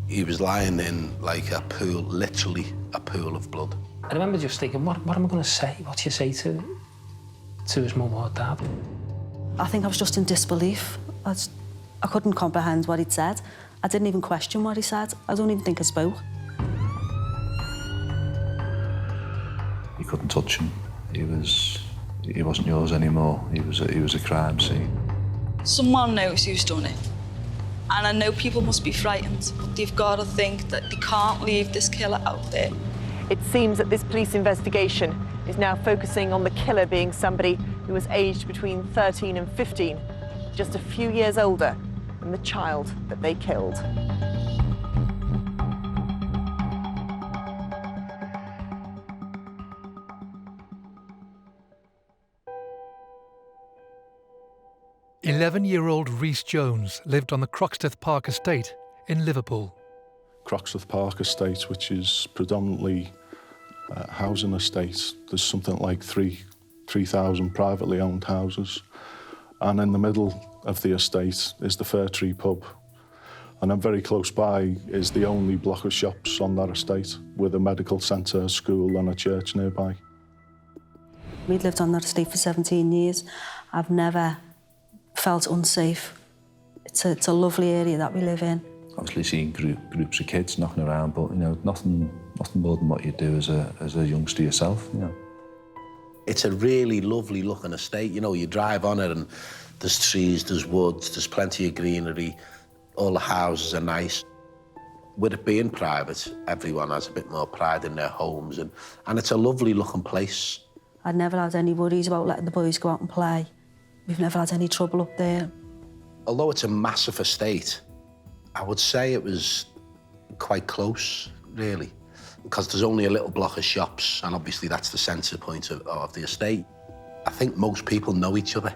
He was lying in like a pool, literally a pool of blood. I remember just thinking, what am I going to say? What do you say to his mum or dad? I think I was just in disbelief. I couldn't comprehend what he'd said. I didn't even question what he said. I don't even think I spoke. You couldn't touch him. He wasn't yours anymore. He was a crime scene. Someone knows who's done it. And I know people must be frightened, but they've got to think that they can't leave this killer out there. It seems that this police investigation is now focusing on the killer being somebody who was aged between 13 and 15, just a few years older than the child that they killed. "11-year-old Rhys Jones lived on the Croxteth Park estate in Liverpool. Croxteth Park estate, which is predominantly housing estates. There's something like 3,000 privately owned houses. And in the middle of the estate is the Fir Tree Pub. And then very close by is the only block of shops on that estate with a medical centre, a school and a church nearby. We'd lived on that estate for 17 years. I've never felt unsafe. It's a lovely area that we live in. Obviously seeing groups of kids knocking around, but you know, nothing more than what you do as a youngster yourself, you know. It's a really lovely looking estate. You know, you drive on it and there's trees, there's woods, there's plenty of greenery. All the houses are nice. With it being private, everyone has a bit more pride in their homes, and it's a lovely looking place. I'd never had any worries about letting the boys go out and play. We've never had any trouble up there. Although it's a massive estate, I would say it was quite close, really, because there's only a little block of shops, and obviously that's the centre point of the estate. I think most people know each other.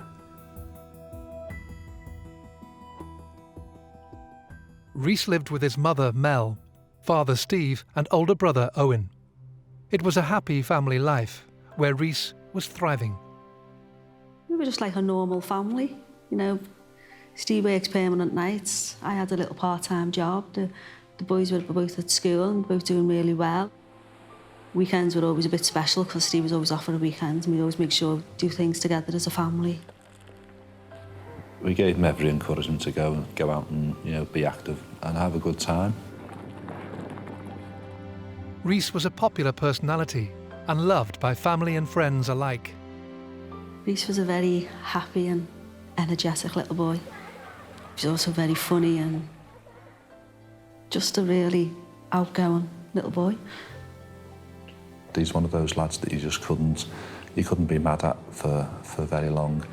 Rhys lived with his mother, Mel, father, Steve, and older brother, Owen. It was a happy family life, where Rhys was thriving. We were just like a normal family, you know. Steve works permanent nights. I had a little part-time job. The boys were both at school and both doing really well. Weekends were always a bit special because Steve was always off for a weekend, and we'd always make sure we do things together as a family. We gave him every encouragement to go out and, you know, be active and have a good time. Rhys was a popular personality and loved by family and friends alike. Rhys was a very happy and energetic little boy. He was also very funny and just a really outgoing little boy. He's one of those lads that you couldn't be mad at for very long.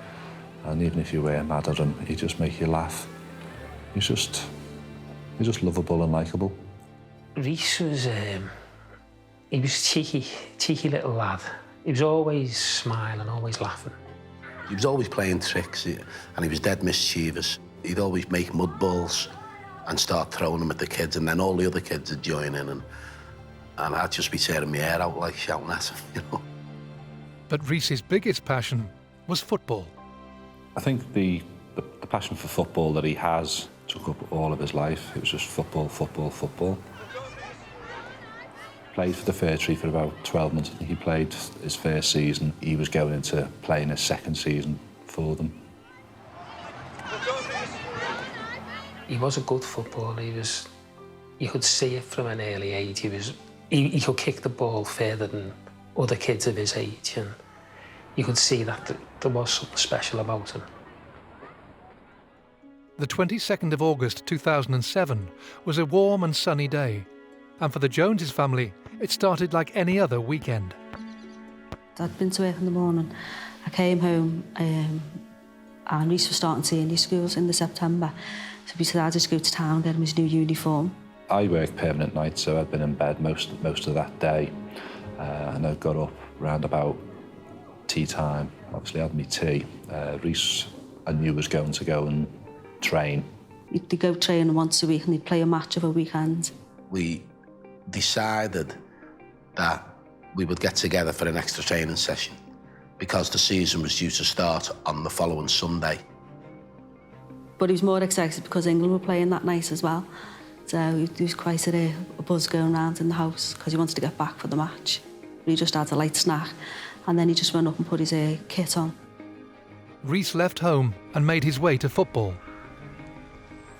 And even if you were mad at him, he'd just make you laugh. He's just lovable and likeable. Rhys was, he was cheeky little lad. He was always smiling, always laughing. He was always playing tricks, and he was dead mischievous. He'd always make mud balls and start throwing them at the kids, and then all the other kids would join in, and I'd just be tearing my hair out, like, shouting at him, you know. But Rhys's biggest passion was football. I think the passion for football that he has took up all of his life. It was just football, football, football. Played for the Fir Tree for about 12 months. I think he played his first season. He was going into playing his second season for them. He was a good footballer. You could see it from an early age. He could kick the ball further than other kids of his age, and you could see that there was something special about him. The 22nd of August 2007 was a warm and sunny day, and for the Joneses family, it started like any other weekend. I'd been to work in the morning. I came home and Rhys was starting senior schools in the September, so we said I'd just go to town, get him his new uniform. I worked permanent nights, so I'd been in bed most of that day, and I got up round about tea time. Obviously, I had my tea. Rhys, I knew was going to go and train. He'd go training once a week and he'd play a match of a weekend. We decided that we would get together for an extra training session because the season was due to start on the following Sunday. But he was more excited because England were playing that night as well. So there was quite a buzz going around in the house because he wanted to get back for the match. He just had a light snack and then he just went up and put his kit on. Rhys left home and made his way to football.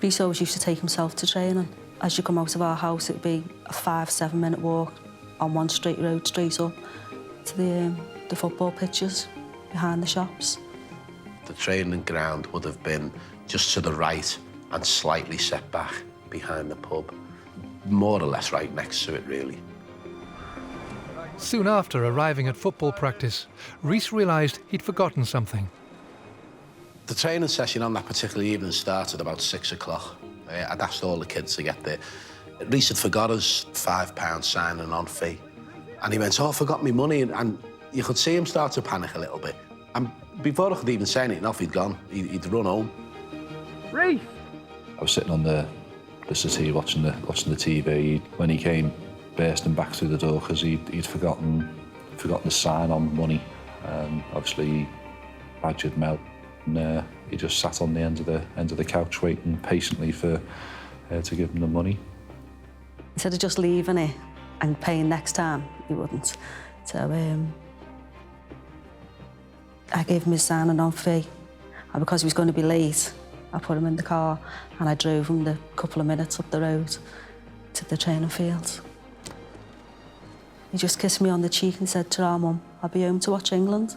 Rhys always used to take himself to training. As you come out of our house, it'd be a 5-7 minute walk on one straight road straight up to the football pitches behind the shops. The training ground would have been just to the right and slightly set back behind the pub. More or less right next to it, really. Soon after arriving at football practice, Rhys realised he'd forgotten something. The training session on that particular evening started about 6 o'clock. I'd asked all the kids to get there. Rhys had forgot his £5 signing on fee. And he went, oh, I forgot my money. And you could see him start to panic a little bit. And before I could even say anything, off he'd gone. He'd run home. Rhys! I was sitting on the settee watching the TV when he came bursting back through the door because he'd forgotten the sign-on money. Obviously, he badgered Mel, and he just sat on the end of the couch waiting patiently for her to give him the money. Instead of just leaving it and paying next time, he wouldn't. So I gave him his signing on fee, and because he was going to be late, I put him in the car and I drove him the couple of minutes up the road to the training field. He just kissed me on the cheek and said to our mum, I'll be home to watch England.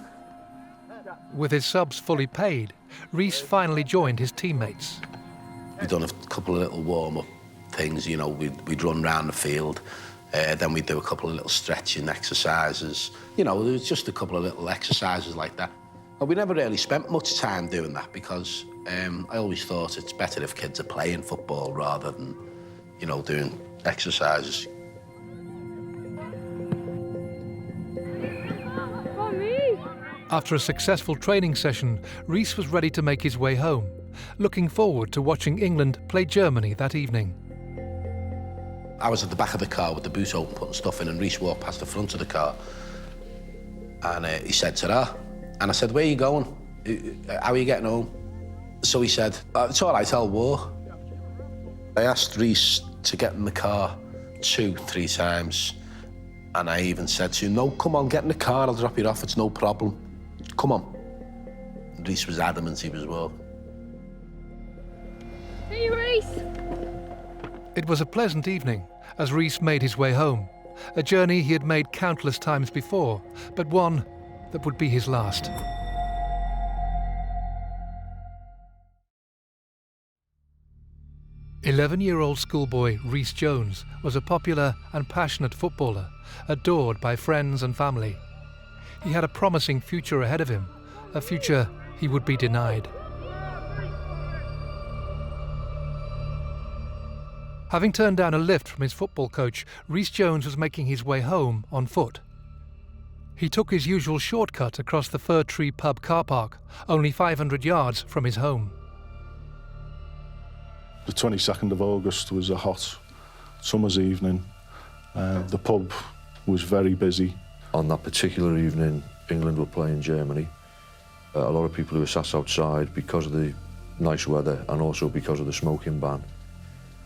With his subs fully paid, Rhys finally joined his teammates. We'd done a couple of little warm-up things, you know, we'd run round the field, then we'd do a couple of little stretching exercises. You know, there was just a couple of little exercises like that. But we never really spent much time doing that because I always thought it's better if kids are playing football rather than, you know, doing exercises. After a successful training session, Rhys was ready to make his way home, looking forward to watching England play Germany that evening. I was at the back of the car with the boot open, putting stuff in, and Rhys walked past the front of the car. And he said, ta-ra. And I said, where are you going? How are you getting home? So he said, it's all right, I'll walk. I asked Rhys to get in the car 2-3 times. And I even said to him, no, come on, get in the car, I'll drop you off, it's no problem. Come on. And Rhys was adamant he was walking. Hey, Rhys! It was a pleasant evening as Rhys made his way home, a journey he had made countless times before, but one that would be his last. "11-year-old schoolboy Rhys Jones was a popular and passionate footballer, adored by friends and family. He had a promising future ahead of him, a future he would be denied. Having turned down a lift from his football coach, Rhys Jones was making his way home on foot. He took his usual shortcut across the Fir Tree Pub car park, only 500 yards from his home. The 22nd of August was a hot summer's evening. The pub was very busy. On that particular evening, England were playing Germany. A lot of people who were sat outside because of the nice weather and also because of the smoking ban.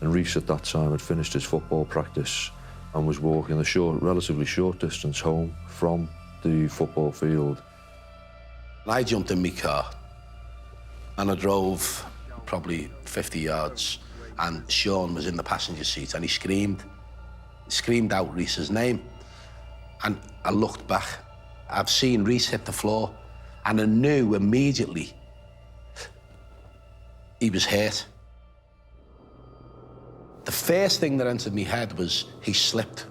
And Rhys at that time had finished his football practice and was walking a relatively short distance home from the football field. I jumped in my car and I drove probably 50 yards, and Sean was in the passenger seat and he screamed out Rhys's name. And I looked back. I've seen Rhys hit the floor and I knew immediately he was hurt. The first thing that entered my head was he slipped.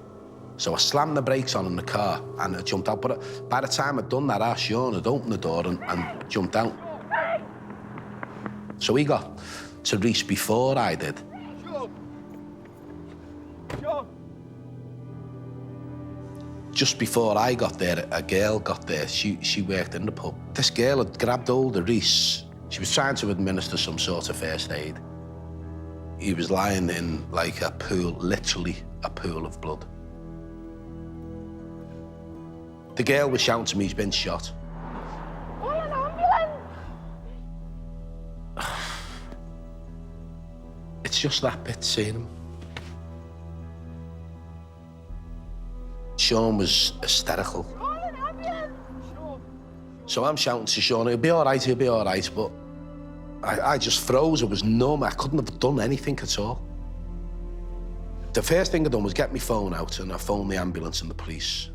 So I slammed the brakes on in the car and I jumped out. But by the time I'd done that, Sean had opened the door and jumped out. So he got to Rhys before I did. Just before I got there, a girl got there. She worked in the pub. This girl had grabbed hold of Rhys. She was trying to administer some sort of first aid. He was lying in like a pool, literally a pool of blood. The girl was shouting to me, he's been shot. Call an ambulance! It's just that bit, seeing him. Sean was hysterical. So I'm shouting to Sean, he'll be all right, but I just froze, I was numb, I couldn't have done anything at all. The first thing I done was get my phone out and I phoned the ambulance and the police.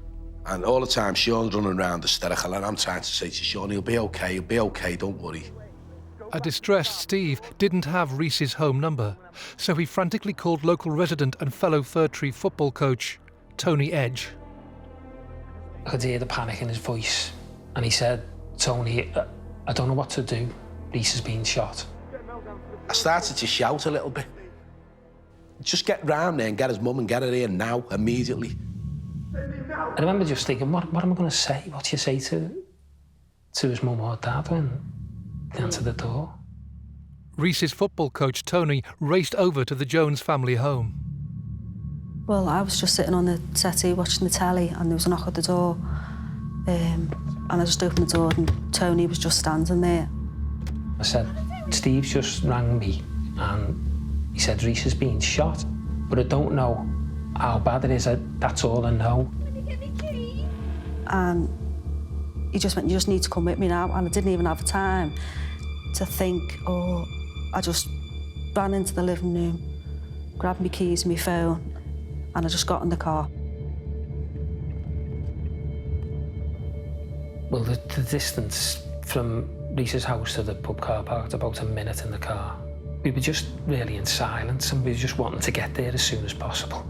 And all the time, Sean's running around hysterical and I'm trying to say to Sean, he'll be okay, don't worry. A distressed Steve didn't have Rhys's home number, so he frantically called local resident and fellow Fir Tree football coach, Tony Edge. I could hear the panic in his voice, and he said, Tony, I don't know what to do. Rhys has been shot. I started to shout a little bit. Just get round there and get his mum and get her here now, immediately. I remember just thinking, what am I going to say? What do you say to his mum or dad when they answer the door? Rhys's football coach, Tony, raced over to the Jones family home. Well, I was just sitting on the settee watching the telly and there was a knock at the door. And I just opened the door and Tony was just standing there. I said, Steve just rang me and he said Rhys has been shot, but I don't know how bad it is. That's all I know. And he just went, you just need to come with me now. And I didn't even have time to think, or I just ran into the living room, grabbed my keys and my phone, and I just got in the car. Well, the distance from Rhys's house to the pub car park was about a minute in the car. We were just really in silence and we were just wanting to get there as soon as possible.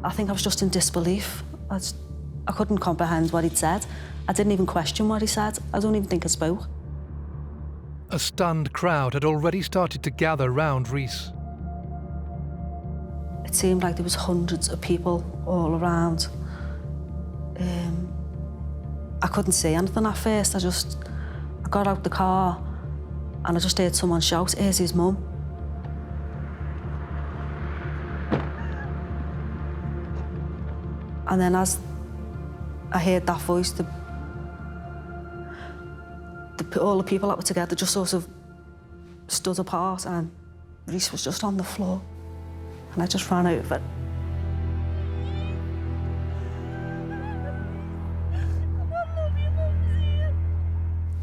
I think I was just in disbelief. I couldn't comprehend what he'd said. I didn't even question what he said. I don't even think I spoke. A stunned crowd had already started to gather round Rhys. It seemed like there was hundreds of people all around. I couldn't see anything at first. I got out the car and I just heard someone shout, "Here's his mum." And then as I heard that voice, all the people that were together just sort of stood apart and Rhys was just on the floor. And I just ran over.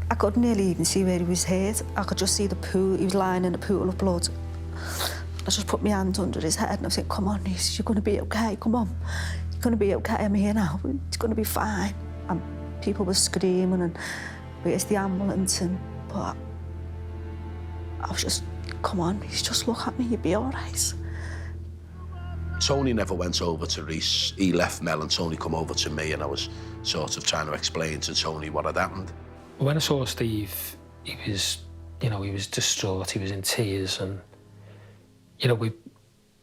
I could nearly even see where he was hit. I could just see the pool. He was lying in a pool of blood. I just put my hand under his head and I was like, "Come on, Rhys, you're going to be okay, come on. You're going to be okay, I'm here now. It's going to be fine." And people were screaming and where's the ambulance? But I was just, "Come on, Rhys, just look at me, you'll be all right." Tony never went over to Rhys. He left Mel and Tony come over to me and I was sort of trying to explain to Tony what had happened. When I saw Steve, he was distraught, he was in tears and,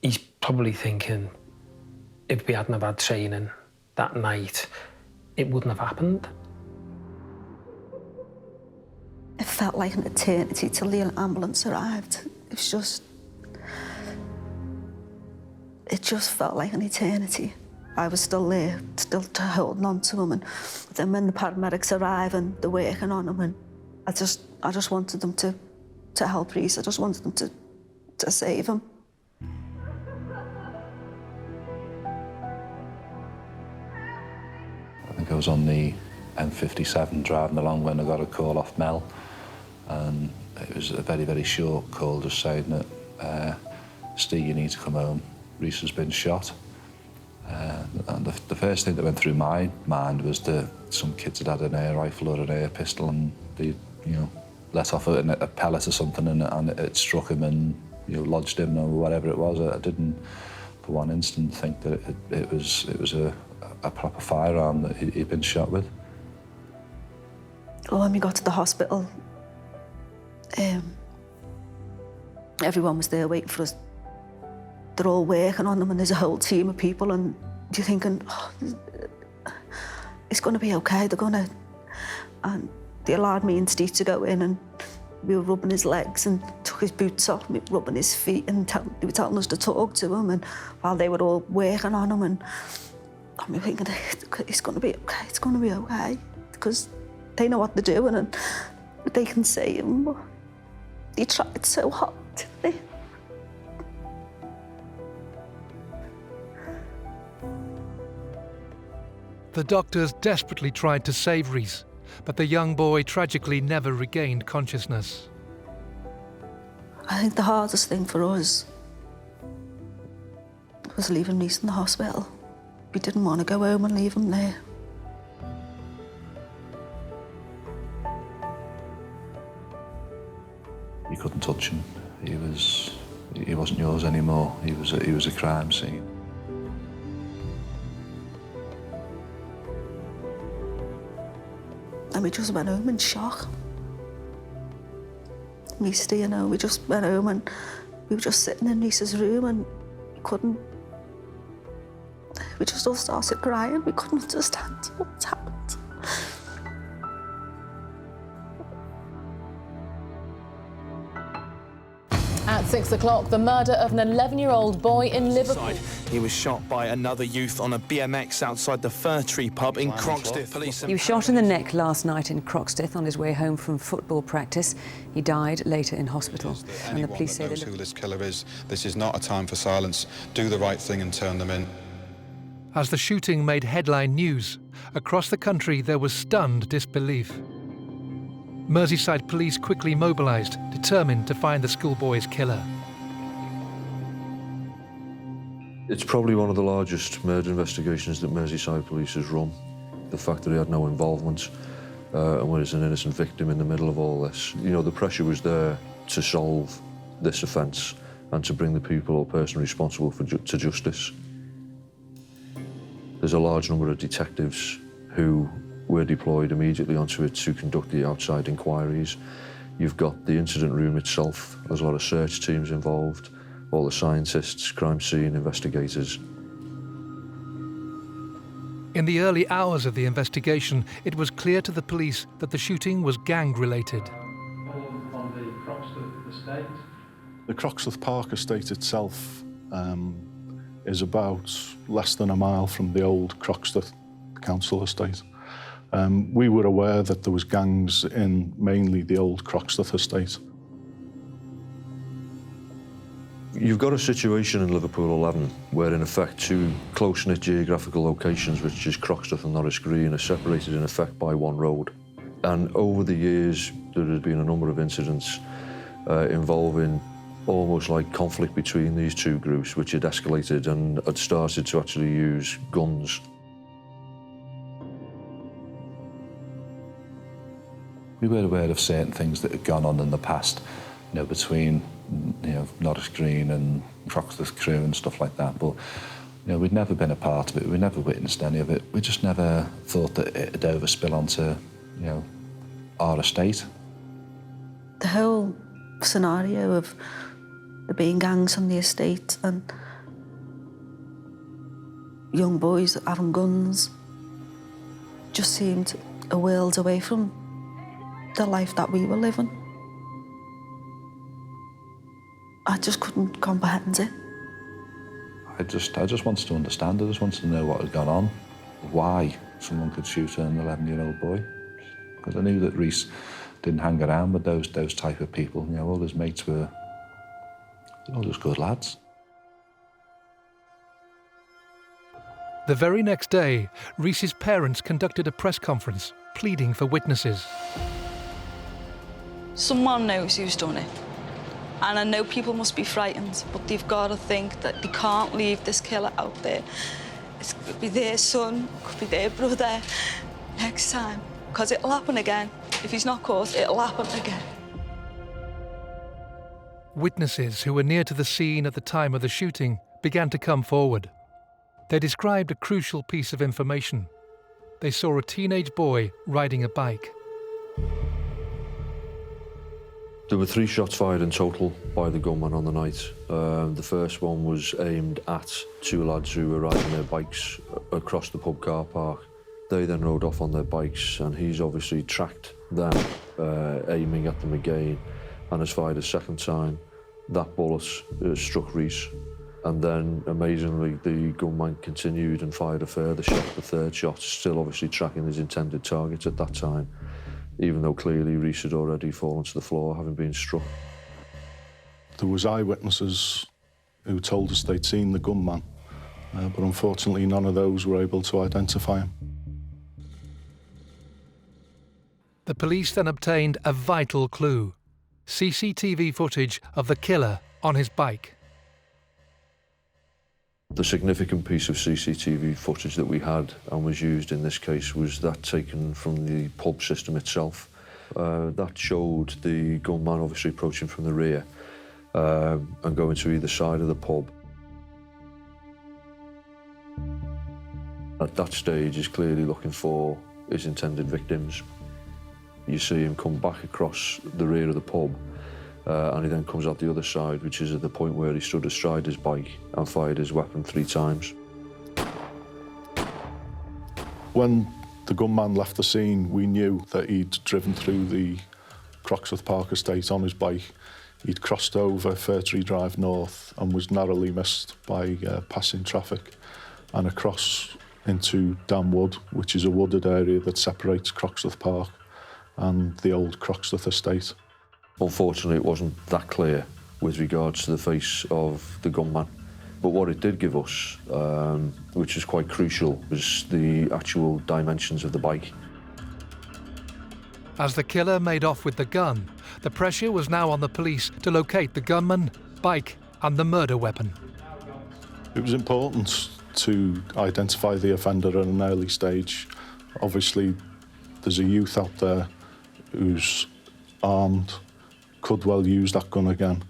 he's probably thinking if we hadn't have had training that night, it wouldn't have happened. It felt like an eternity till the ambulance arrived. It just felt like an eternity. I was still there, still holding on to him. And then when the paramedics arrive and they're working on him, and I just wanted them to help Rhys. I just wanted them to save him. I think I was on the M57 driving along when I got a call off Mel. And it was a very, very short call just saying that, "Steve, you need to come home. Rhys has been shot." And the first thing that went through my mind was that some kids had an air rifle or an air pistol and they, let off a pellet or something and it struck him and, lodged him or whatever it was. I didn't, for one instant, think that it was a proper firearm that he'd been shot with. Well, when we got to the hospital, everyone was there waiting for us. They're all working on them and there's a whole team of people and you're thinking, "Oh, it's going to be okay, they're going to..." And they allowed me and Steve to go in and we were rubbing his legs and took his boots off, and we were rubbing his feet and they were telling us to talk to him and while they were all working on him and we were thinking, "It's going to be okay, it's going to be okay," because they know what they're doing and they can see him, but they tried so hard, didn't they? The doctors desperately tried to save Rhys, but the young boy tragically never regained consciousness. I think the hardest thing for us was leaving Rhys in the hospital. We didn't want to go home and leave him there. You couldn't touch him. He wasn't yours anymore. He was a crime scene. And we just went home in shock. We just went home and we were just sitting in Rhys's room and we just all started crying. We couldn't understand what's happened. At 6 o'clock, the murder of an 11-year-old boy in Liverpool. He was shot by another youth on a BMX outside the Fir Tree Pub in Croxteth. He was shot in the neck last night in Croxteth on his way home from football practice. He died later in hospital. And the police say knows who this killer is. This is not a time for silence. Do the right thing and turn them in. As the shooting made headline news, across the country there was stunned disbelief. Merseyside Police quickly mobilised, determined to find the schoolboy's killer. It's probably one of the largest murder investigations that Merseyside Police has run. The fact that he had no involvement and was an innocent victim in the middle of all this. You know, the pressure was there to solve this offence and to bring the people or person responsible to justice. There's a large number of detectives who were deployed immediately onto it to conduct the outside inquiries. You've got the incident room itself, there's a lot of search teams involved, all the scientists, crime scene investigators. In the early hours of the investigation, it was clear to the police that the shooting was gang-related. On the Croxteth estate. The Croxteth Park estate itself is about less than a mile from the old Croxteth council estate. We were aware that there was gangs in mainly the old Croxteth estate. You've got a situation in Liverpool 11 where, in effect, two close-knit geographical locations, which is Croxteth and Norris Green, are separated, in effect, by one road. And over the years, there has been a number of incidents involving almost like conflict between these two groups, which had escalated and had started to actually use guns. We were aware of certain things that had gone on in the past, you know, between, you know, Norris Green and Croxteth crew and stuff like that. But, you know, we'd never been a part of it. We never witnessed any of it. We just never thought that it'd overspill onto, you know, our estate. The whole scenario of there being gangs on the estate and young boys having guns just seemed a world away from the life that we were living. I just couldn't comprehend it. I just wanted to understand. I just wanted to know what had gone on, why someone could shoot an 11-year-old boy. Because I knew that Rhys didn't hang around with those type of people. You know, all his mates were all just good lads. The very next day, Rhys's parents conducted a press conference, pleading for witnesses. Someone knows who's done it. And I know people must be frightened, but they've got to think that they can't leave this killer out there. It could be their son, could be their brother next time, because it'll happen again. If he's not caught, it'll happen again. Witnesses who were near to the scene at the time of the shooting began to come forward. They described a crucial piece of information. They saw a teenage boy riding a bike. There were 3 shots fired in total by the gunman on the night. The first one was aimed at 2 lads who were riding their bikes across the pub car park. They then rode off on their bikes, and he's obviously tracked them, aiming at them again, and has fired a second time. That bullet struck Rhys, and then, amazingly, the gunman continued and fired a further shot, the third shot, still obviously tracking his intended target at that time, even though clearly Rhys had already fallen to the floor, having been struck. There was eyewitnesses who told us they'd seen the gunman, but unfortunately none of those were able to identify him. The police then obtained a vital clue: CCTV footage of the killer on his bike. The significant piece of CCTV footage that we had and was used in this case was that taken from the pub system itself. That showed the gunman obviously approaching from the rear and going to either side of the pub. At that stage, he's clearly looking for his intended victims. You see him come back across the rear of the pub and he then comes out the other side, which is at the point where he stood astride his bike and fired his weapon 3 times. When the gunman left the scene, we knew that he'd driven through the Croxteth Park estate on his bike. He'd crossed over Fir Tree Drive north and was narrowly missed by passing traffic, and across into Dam Wood, which is a wooded area that separates Croxteth Park and the old Croxteth estate. Unfortunately, it wasn't that clear with regards to the face of the gunman. But what it did give us, which was quite crucial, was the actual dimensions of the bike. As the killer made off with the gun, the pressure was now on the police to locate the gunman, bike and the murder weapon. It was important to identify the offender at an early stage. Obviously, there's a youth out there who's armed, could well use that gun again.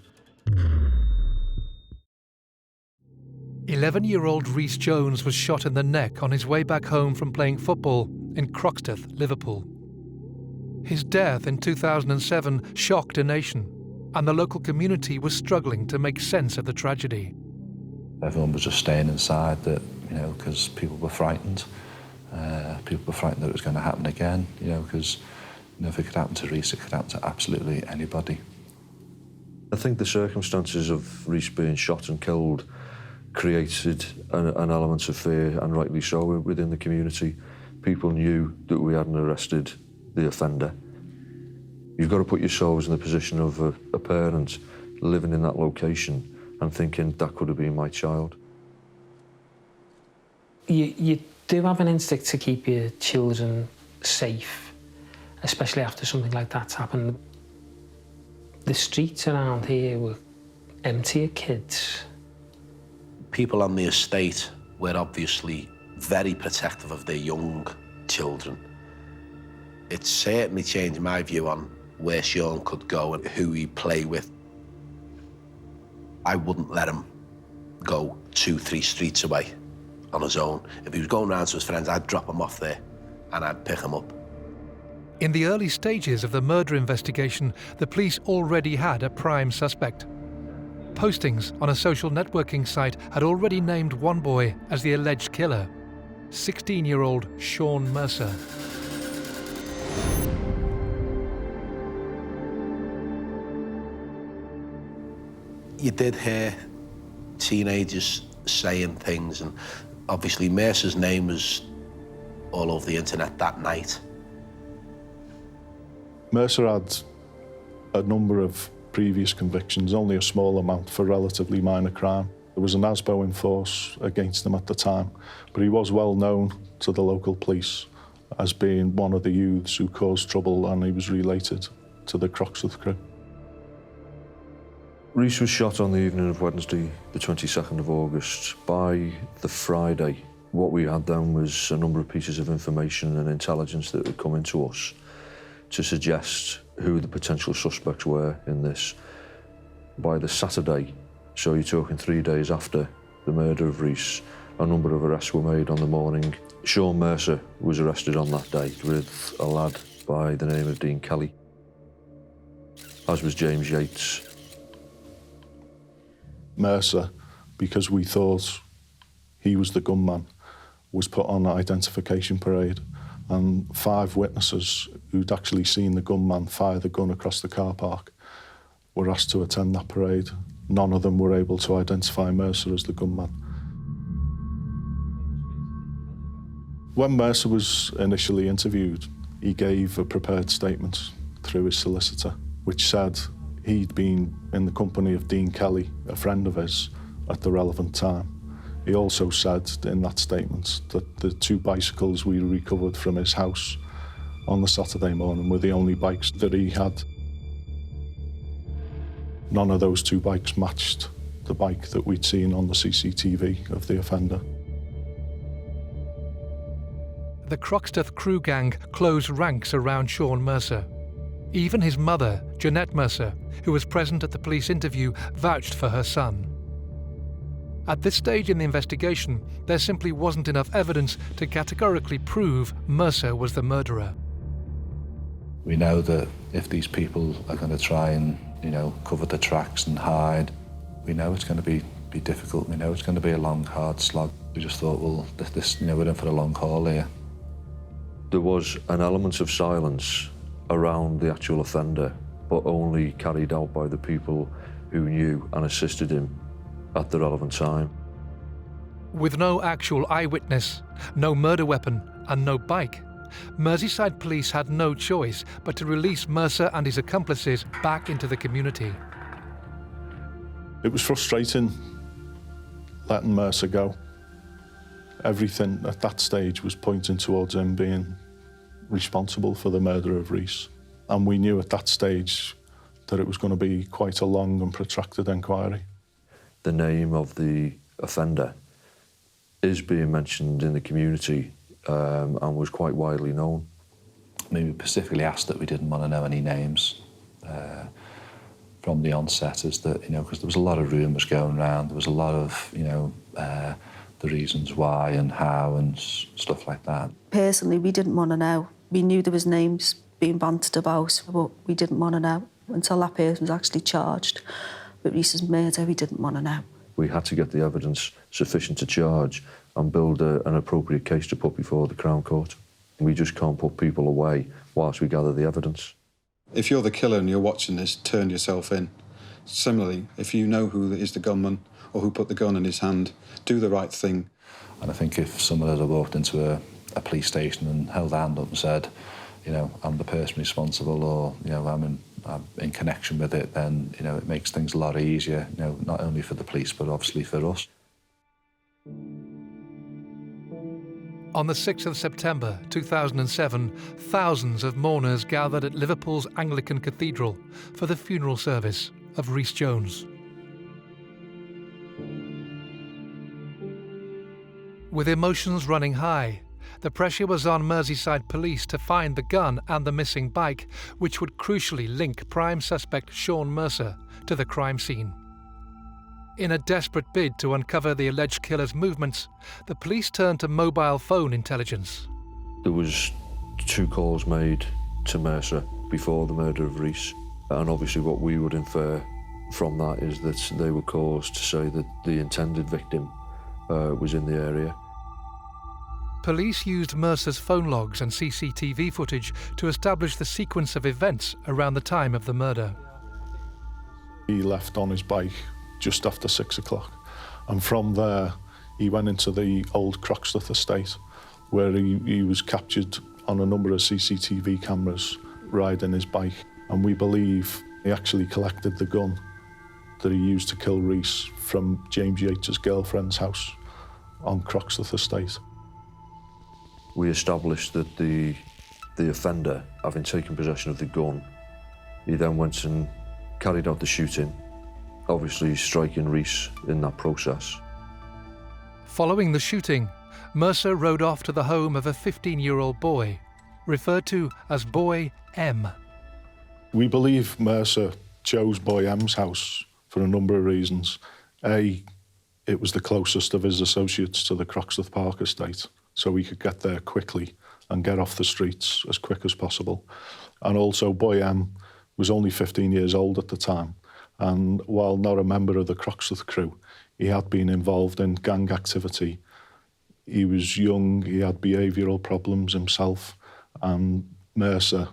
11-year-old Rhys Jones was shot in the neck on his way back home from playing football in Croxteth, Liverpool. His death in 2007 shocked a nation, and the local community was struggling to make sense of the tragedy. Everyone was just staying inside, that, you know, because people were frightened. People were frightened that it was going to happen again, you know, because, you know, if it could happen to Rhys, it could happen to absolutely anybody. I think the circumstances of Rhys being shot and killed created an element of fear, and rightly so, within the community. People knew that we hadn't arrested the offender. You've got to put yourselves in the position of a parent living in that location and thinking that could have been my child. You do have an instinct to keep your children safe, especially after something like that's happened. The streets around here were empty of kids. People on the estate were obviously very protective of their young children. It certainly changed my view on where Sean could go and who he'd play with. I wouldn't let him go 2-3 streets away on his own. If he was going round to his friends, I'd drop him off there and I'd pick him up. In the early stages of the murder investigation, the police already had a prime suspect. Postings on a social networking site had already named one boy as the alleged killer, 16-year-old Sean Mercer. You did hear teenagers saying things, and obviously Mercer's name was all over the internet that night. Mercer had a number of previous convictions, only a small amount for relatively minor crime. There was an ASBO in force against him at the time, but he was well known to the local police as being one of the youths who caused trouble, and he was related to the Croxteth crew. Rhys was shot on the evening of Wednesday, the 22nd of August. By the Friday, what we had then was a number of pieces of information and intelligence that had come into us to suggest who the potential suspects were in this. By the Saturday, so you're talking 3 days after the murder of Rhys, a number of arrests were made on the morning. Sean Mercer was arrested on that day with a lad by the name of Dean Kelly, as was James Yates. Mercer, because we thought he was the gunman, was put on an identification parade, and 5 witnesses who'd actually seen the gunman fire the gun across the car park were asked to attend that parade. None of them were able to identify Mercer as the gunman. When Mercer was initially interviewed, he gave a prepared statement through his solicitor, which said he'd been in the company of Dean Kelly, a friend of his, at the relevant time. He also said in that statement that the 2 bicycles we recovered from his house on the Saturday morning were the only bikes that he had. None of those two bikes matched the bike that we'd seen on the CCTV of the offender. The Croxteth crew gang closed ranks around Sean Mercer. Even his mother, Jeanette Mercer, who was present at the police interview, vouched for her son. At this stage in the investigation, there simply wasn't enough evidence to categorically prove Mercer was the murderer. We know that if these people are going to try and, cover the tracks and hide, we know it's going to be difficult. We know it's going to be a long, hard slog. We just thought, well, we're in for a long haul here. There was an element of silence around the actual offender, but only carried out by the people who knew and assisted him at the relevant time. With no actual eyewitness, no murder weapon and no bike, Merseyside Police had no choice but to release Mercer and his accomplices back into the community. It was frustrating letting Mercer go. Everything at that stage was pointing towards him being responsible for the murder of Rhys. And we knew at that stage that it was going to be quite a long and protracted inquiry. The name of the offender is being mentioned in the community and was quite widely known. I mean, we specifically asked that we didn't want to know any names from the onset, is that, because there was a lot of rumours going around, there was a lot of, the reasons why and how and stuff like that. Personally, we didn't want to know. We knew there was names being bantered about, but we didn't want to know until that person was actually charged with Rhys's murder. We didn't want to know. We had to get the evidence sufficient to charge and build an appropriate case to put before the Crown Court. We just can't put people away whilst we gather the evidence. If you're the killer and you're watching this, turn yourself in. Similarly, if you know who is the gunman or who put the gun in his hand, do the right thing. And I think if someone had walked into a police station and held a hand up and said, I'm the person responsible, or, I'm in connection with it, then, it makes things a lot easier, not only for the police, but obviously for us. On the 6th of September 2007, thousands of mourners gathered at Liverpool's Anglican Cathedral for the funeral service of Rhys Jones. With emotions running high, the pressure was on Merseyside Police to find the gun and the missing bike, which would crucially link prime suspect Sean Mercer to the crime scene. In a desperate bid to uncover the alleged killer's movements, the police turned to mobile phone intelligence. There was 2 calls made to Mercer before the murder of Rhys, and obviously what we would infer from that is that they were calls to say that the intended victim was in the area. Police used Mercer's phone logs and CCTV footage to establish the sequence of events around the time of the murder. He left on his bike just after 6 o'clock, and from there he went into the old Croxteth estate, where he was captured on a number of CCTV cameras riding his bike, and we believe he actually collected the gun that he used to kill Rhys from James Yates's girlfriend's house on Croxteth estate. We established that the offender, having taken possession of the gun, he then went and carried out the shooting, obviously striking Rhys in that process. Following the shooting, Mercer rode off to the home of a 15-year-old boy, referred to as Boy M. We believe Mercer chose Boy M's house for a number of reasons. A, it was the closest of his associates to the Croxteth Park estate, so he could get there quickly and get off the streets as quick as possible. And also, Boy M was only 15 years old at the time, and while not a member of the Croxteth crew, he had been involved in gang activity. He was young, he had behavioural problems himself, and Mercer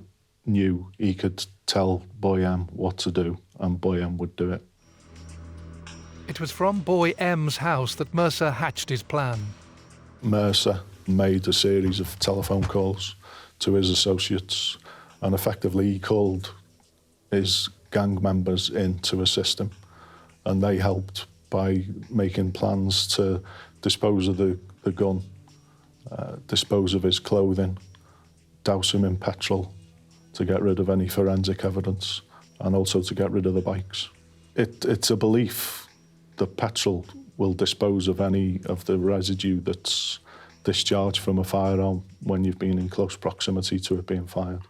knew he could tell Boy M what to do, and Boy M would do it. It was from Boy M's house that Mercer hatched his plan. Mercer made a series of telephone calls to his associates, and effectively he called his gang members in to assist him, and they helped by making plans to dispose of the gun, dispose of his clothing, douse him in petrol to get rid of any forensic evidence and also to get rid of the bikes. It's a belief that petrol will dispose of any of the residue that's discharged from a firearm when you've been in close proximity to it being fired.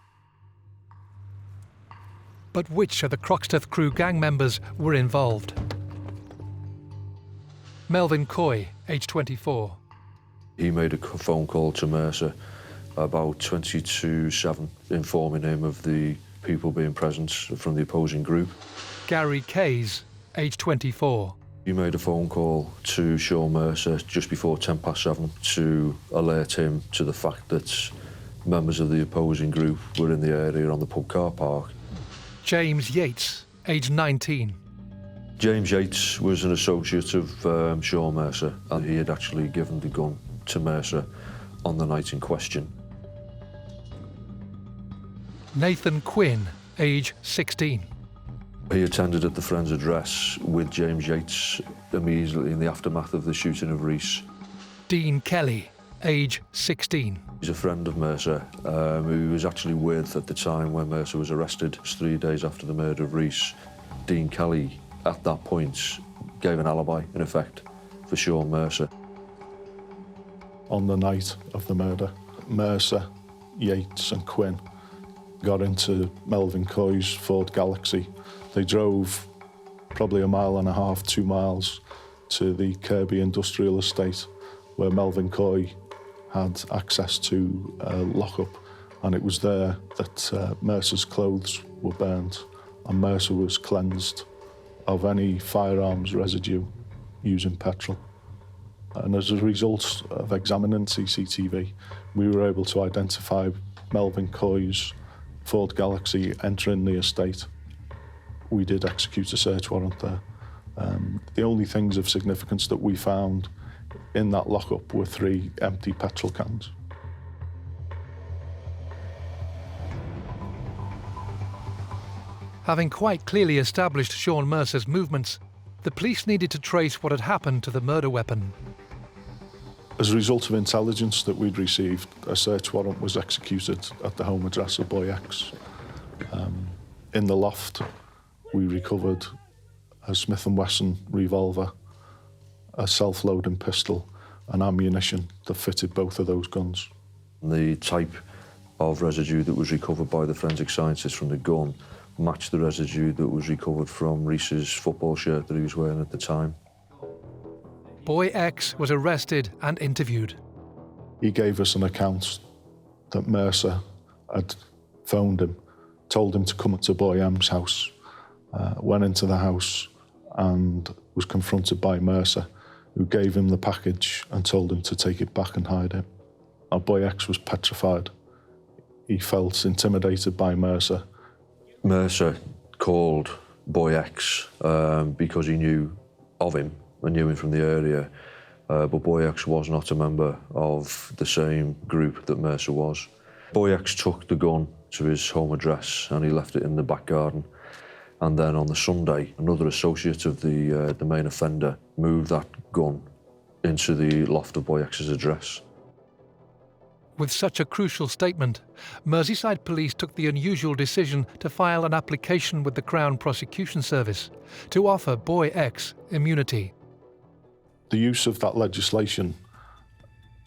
But which of the Croxteth crew gang members were involved? Melvin Coy, age 24. He made a phone call to Mercer about 20 to 7, informing him of the people being present from the opposing group. Gary Kays, age 24. He made a phone call to Sean Mercer just before 7:10 to alert him to the fact that members of the opposing group were in the area on the pub car park. James Yates, age 19. James Yates was an associate of Sean Mercer, and he had actually given the gun to Mercer on the night in question. Nathan Quinn, age 16. He attended at the friend's address with James Yates immediately in the aftermath of the shooting of Rhys. Dean Kelly, age 16. He's a friend of Mercer, who he was actually with at the time when Mercer was arrested 3 days after the murder of Rhys. Dean Kelly, at that point, gave an alibi, in effect, for Sean Mercer. On the night of the murder, Mercer, Yates and Quinn got into Melvin Coy's Ford Galaxy. They drove probably 1.5 miles, 2 miles to the Kirby Industrial Estate where Melvin Coy had access to a lockup, and it was there that Mercer's clothes were burnt and Mercer was cleansed of any firearms residue using petrol. And as a result of examining CCTV, we were able to identify Melvin Coy's Ford Galaxy entering the estate. We did execute a search warrant there. The only things of significance that we found in that lockup were 3 empty petrol cans. Having quite clearly established Sean Mercer's movements, the police needed to trace what had happened to the murder weapon. As a result of intelligence that we'd received, a search warrant was executed at the home address of Boy X. In the loft, we recovered a Smith & Wesson revolver, a self-loading pistol and ammunition that fitted both of those guns. The type of residue that was recovered by the forensic scientists from the gun matched the residue that was recovered from Rhys's football shirt that he was wearing at the time. Boy X was arrested and interviewed. He gave us an account that Mercer had phoned him, told him to come up to Boy M's house, went into the house and was confronted by Mercer, who gave him the package and told him to take it back and hide it. Our Boy X was petrified. He felt intimidated by Mercer. Mercer called Boy X because he knew of him and knew him from the area, but Boy X was not a member of the same group that Mercer was. Boy X took the gun to his home address and he left it in the back garden. And then on the Sunday, another associate of the main offender moved that gun into the loft of Boy X's address. With such a crucial statement, Merseyside Police took the unusual decision to file an application with the Crown Prosecution Service to offer Boy X immunity. The use of that legislation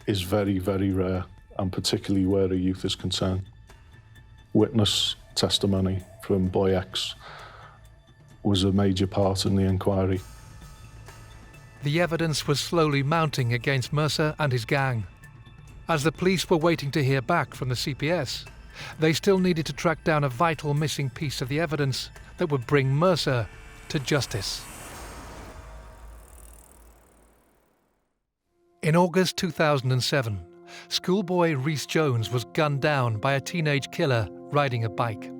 is very, very rare, and particularly where a youth is concerned. Witness testimony from Boy X was a major part in the inquiry. The evidence was slowly mounting against Mercer and his gang. As the police were waiting to hear back from the CPS, they still needed to track down a vital missing piece of the evidence that would bring Mercer to justice. In August 2007, schoolboy Rhys Jones was gunned down by a teenage killer riding a bike.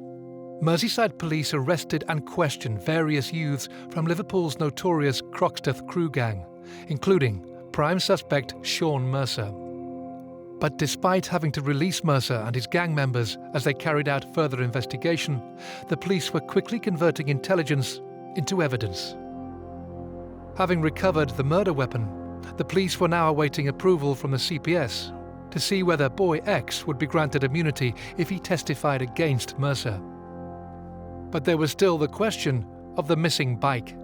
Merseyside Police arrested and questioned various youths from Liverpool's notorious Croxteth crew gang, including prime suspect Sean Mercer. But despite having to release Mercer and his gang members as they carried out further investigation, the police were quickly converting intelligence into evidence. Having recovered the murder weapon, the police were now awaiting approval from the CPS to see whether boy X would be granted immunity if he testified against Mercer. But there was still the question of the missing bike.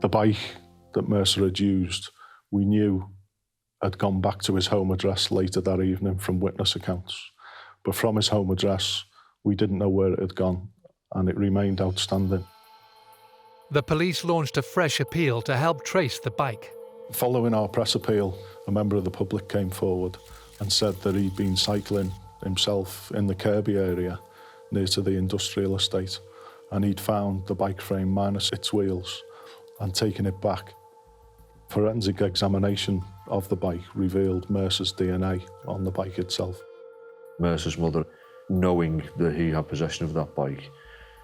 The bike that Mercer had used, we knew had gone back to his home address later that evening from witness accounts. But from his home address, we didn't know where it had gone, and it remained outstanding. The police launched a fresh appeal to help trace the bike. Following our press appeal, a member of the public came forward and said that he'd been cycling himself in the Kirby area near to the industrial estate, and he'd found the bike frame minus its wheels and taken it back. Forensic examination of the bike revealed Mercer's DNA on the bike itself. Mercer's mother, knowing that he had possession of that bike,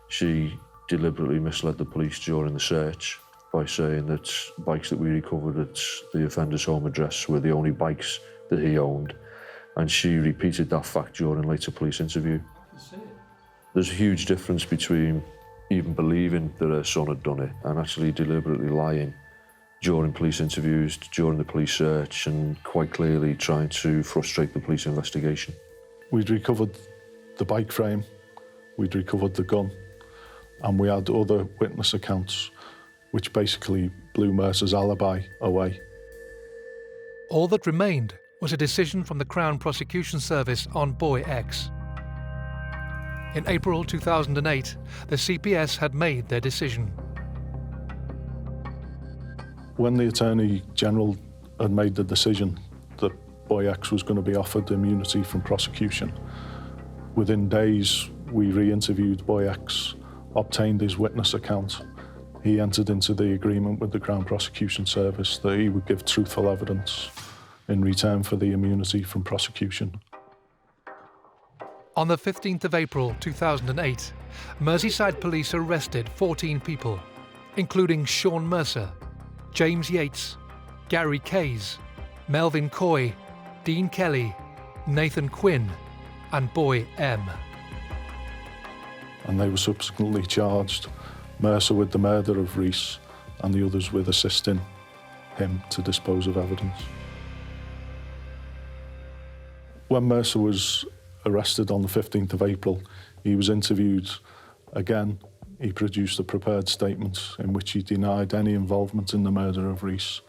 she deliberately misled the police during the search by saying that bikes that we recovered at the offender's home address were the only bikes that he owned, and she repeated that fact during a later police interview. There's a huge difference between even believing that her son had done it and actually deliberately lying during police interviews, during the police search, and quite clearly trying to frustrate the police investigation. We'd recovered the bike frame, we'd recovered the gun, and we had other witness accounts which basically blew Mercer's alibi away. All that remained was a decision from the Crown Prosecution Service on boy X. In April 2008, the CPS had made their decision. When the Attorney General had made the decision that boy X was going to be offered immunity from prosecution, within days we re-interviewed boy X, obtained his witness account. He entered into the agreement with the Crown Prosecution Service that he would give truthful evidence in return for the immunity from prosecution. On the 15th of April 2008, Merseyside Police arrested 14 people, including Sean Mercer, James Yates, Gary Kays, Melvin Coy, Dean Kelly, Nathan Quinn, and boy M. And they were subsequently charged, Mercer with the murder of Rhys and the others with assisting him to dispose of evidence. When Mercer was arrested on the 15th of April, he was interviewed again. He produced a prepared statement in which he denied any involvement in the murder of Rhys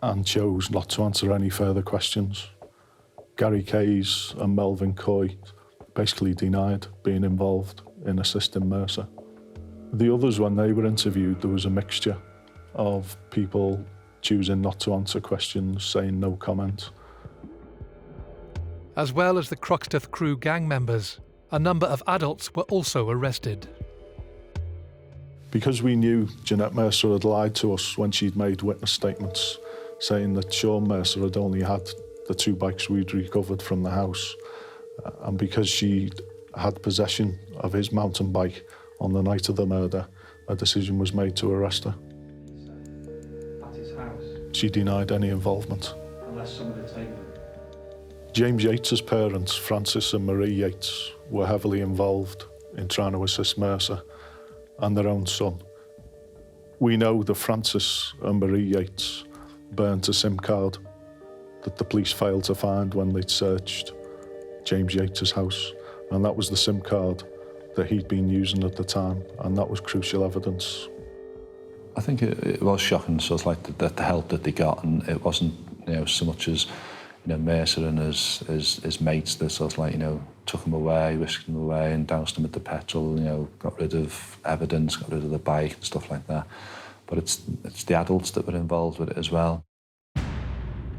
and chose not to answer any further questions. Gary Kays and Melvin Coy basically denied being involved in assisting Mercer. The others, when they were interviewed, there was a mixture of people choosing not to answer questions, saying no comment. As well as the Croxteth crew gang members, a number of adults were also arrested. Because we knew Jeanette Mercer had lied to us when she'd made witness statements, saying that Sean Mercer had only had the 2 bikes we'd recovered from the house, and because she had possession of his mountain bike on the night of the murder, a decision was made to arrest her. At his house? She denied any involvement. Unless somebody had taken them? James Yates's parents, Francis and Marie Yates, were heavily involved in trying to assist Mercer and their own son. We know that Francis and Marie Yates burnt a SIM card that the police failed to find when they'd searched James Yates's house, and that was the SIM card that he'd been using at the time, and that was crucial evidence. I think it was shocking, sort of like the help that they got, and it wasn't, so much as, Mercer and his mates that sort of like, took him away, whisked him away and doused him with the petrol, got rid of evidence, got rid of the bike and stuff like that. But it's the adults that were involved with it as well.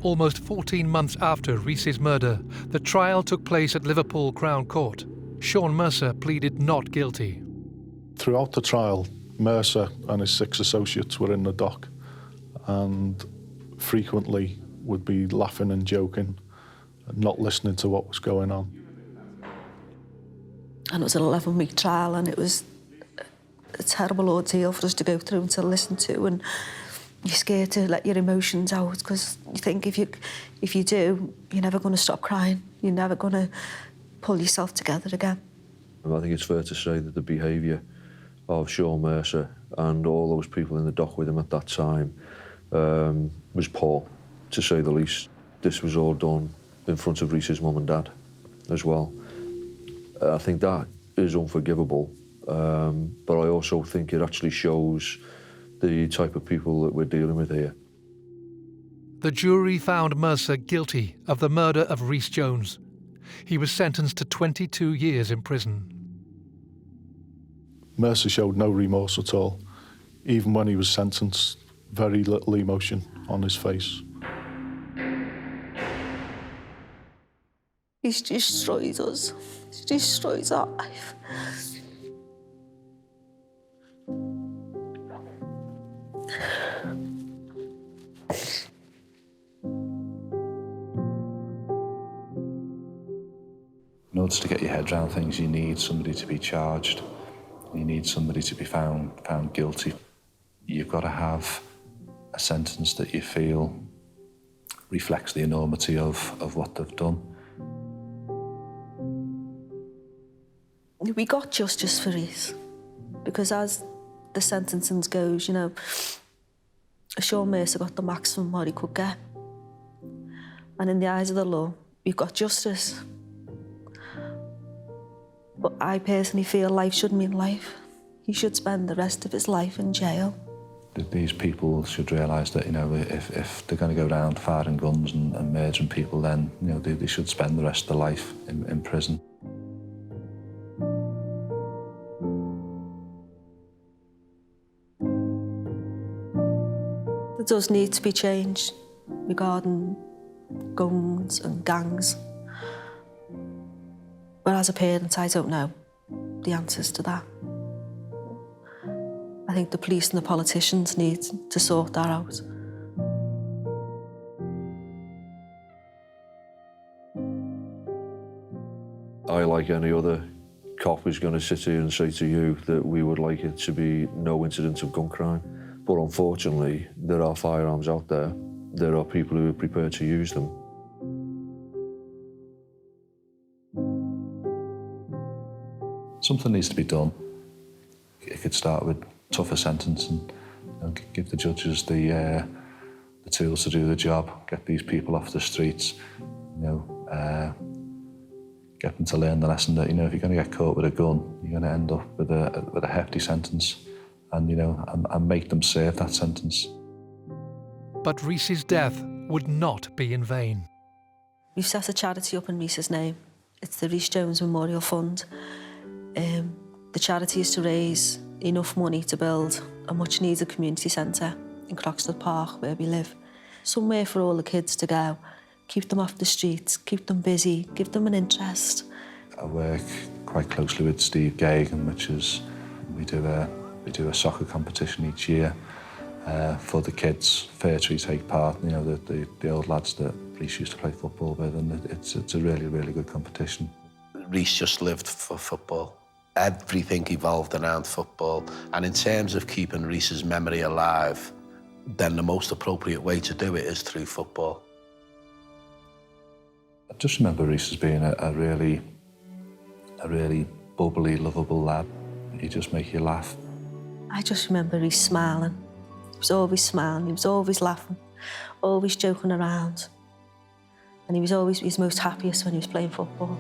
Almost 14 months after Rhys's murder, the trial took place at Liverpool Crown Court. Sean Mercer pleaded not guilty. Throughout the trial, Mercer and his 6 associates were in the dock and frequently would be laughing and joking and not listening to what was going on. And it was an 11-week trial, and it was a terrible ordeal for us to go through and to listen to, and you're scared to let your emotions out because you think if you do, you're never going to stop crying. You're never going to pull yourself together again. I think it's fair to say that the behaviour of Sean Mercer and all those people in the dock with him at that time was poor, to say the least. This was all done in front of Rhys's mum and dad as well. I think that is unforgivable, but I also think it actually shows the type of people that we're dealing with here. The jury found Mercer guilty of the murder of Rhys Jones. He was sentenced to 22 years in prison. Mercer showed no remorse at all. Even when he was sentenced, very little emotion on his face. He's destroyed us. He destroys our life. In order to get your head around things, you need somebody to be charged. You need somebody to be found guilty. You've got to have a sentence that you feel reflects the enormity of what they've done. We got justice for Rhys, because as the sentencing goes, you know, Sean Mercer got the maximum what he could get. And in the eyes of the law, we've got justice. But I personally feel life should mean life. He should spend the rest of his life in jail. These people should realise that, you know, if they're going to go around firing guns and murdering people, then, you know, they should spend the rest of their life in prison. There does need to be change regarding guns and gangs. But as a parent, I don't know the answers to that. I think the police and the politicians need to sort that out. I, like any other cop, is going to sit here and say to you that we would like it to be no incident of gun crime. But unfortunately, there are firearms out there. There are people who are prepared to use them. Something needs to be done. It could start with tougher sentencing, you know, give the judges the tools to do the job, get these people off the streets, you know, get them to learn the lesson that, you know, if you're going to get caught with a gun, you're going to end up with a hefty sentence, and, you know, and make them serve that sentence. But Rhys's death would not be in vain. We've set a charity up in Rhys's name. It's the Rhys Jones Memorial Fund. The charity is to raise enough money to build a much-needed community centre in Croxteth Park, where we live. Somewhere for all the kids to go, keep them off the streets, keep them busy, give them an interest. I work quite closely with Steve Gagan, which is, we do a soccer competition each year for the kids. Fir Tree take part, you know, the old lads that Rhys used to play football with, and it's a really, really good competition. Rhys just lived for football. Everything evolved around football. And in terms of keeping Rhys's memory alive, then the most appropriate way to do it is through football. I just remember Rhys as being a really bubbly, lovable lad. He just make you laugh. I just remember Rhys smiling. He was always smiling, he was always laughing, always joking around. And he was always his most happiest when he was playing football.